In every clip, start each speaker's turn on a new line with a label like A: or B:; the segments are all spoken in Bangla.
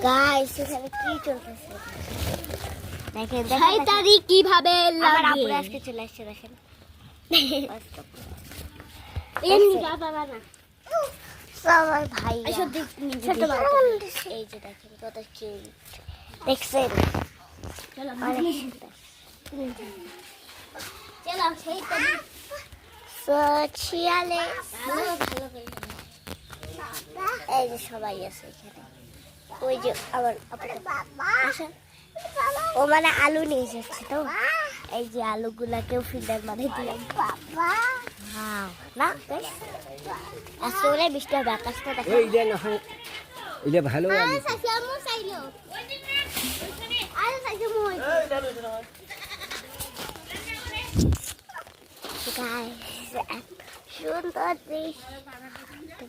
A: গাইস এখানে কি চলতেছে দেখেন
B: শয়তানি কিভাবে
A: আমার
B: লাগে
A: আপুরা আজকে চলে আসছে দেখেন আমার ভাই ছোট এই যে দেখেন কত কিউট দেখছেন চলো সেই শিয়ালে এই যে সবাই আছে এখানে ওই যে আমার আসা ও মানে আলু নিয়ে যাচ্ছে তো এই যে আলুগুলাকেও ফিল্টার মানে দিলাম না আসলে বৃষ্টি হবে আকাশটা দেখো
C: এটা ভালো
A: সুন্দর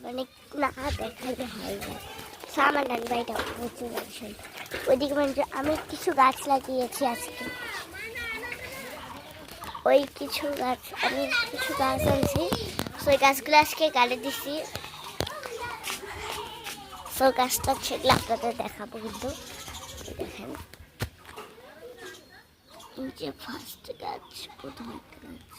A: মানে না দেখালে হয় না সামান লাগবে এটা প্রচুর আসল ওইদিকে মানে আমি কিছু গাছ লাগিয়েছি আজকে ওই কিছু গাছ আমি কিছু গাছ আনছি ওই গাছগুলো আজকে গাড়ি দিছি তো গাছটা সেগুলো আপনাদের দেখাবো কিন্তু দেখেন যে ফার্স্ট গাছ প্রথম একটা গাছ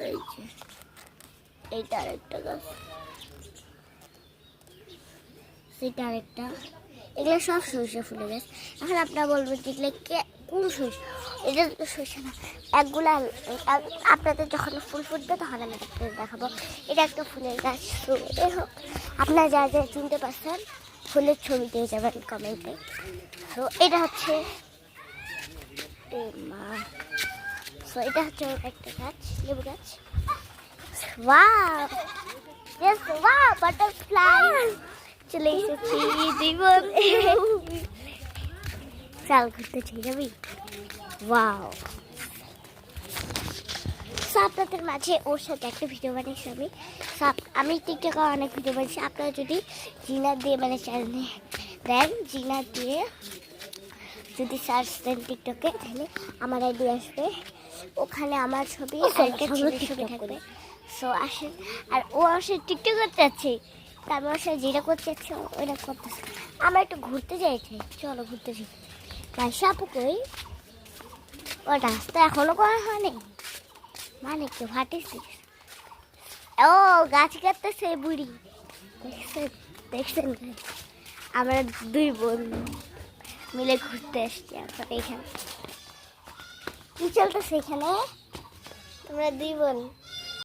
A: এই যে এইটা আরেকটা গাছ সেটা আরেকটা এগুলো সব সরিষা ফুলের গাছ এখন আপনারা বলবেন যে এগুলো কোন সরিষা এটা তো সরিষা না একগুলা আপনাদের যখন ফুল ফুটবে তখন আমি দেখাবো এটা একটা ফুলের গাছ তো এ হোক আপনারা যা যা চিনতে পারছেন ফুলের ছবি দিয়ে যাবেন কমেন্টে তো এটা হচ্ছে তো এটা হচ্ছে একটা গাছ লেবু গাছ ওয়াও ইয়েস ওয়াও বাটারফ্লাই চলে এসেছি জীবন চাল ঘুরতে ছিল যাবি ওয়াও আপনাদের মাঝে ওর সাথে একটা ভিডিও বানিয়েছি আমি টিকটকে অনেক ভিডিও বানিয়েছি আপনারা যদি জিনা দিয়ে মানে চ্যানেলে দেন জিনা দিয়ে যদি সার্চ দেন টিকটকে তাহলে আমার আইডি আসবে ওখানে আমার ছবি ছবি থাকবে সো আসেন আর ও আসে টিকটক করতে যাচ্ছে তারপর সে যেটা করতে যাচ্ছে ওইটা করতেছে আমরা একটু ঘুরতে যাইছে চলো ঘুরতে যাই মাইশা আপু কই ও রাস্তা এখনো করা হয়নি মানে কি ফাটিস ও গাছ কাটতেছে বুড়ি দেখছেন আমরা দুই বন্ধু মিলে ঘুরতে এসছি এখন এখানে কি চলতেছে এখানে তোমরা দুই বোন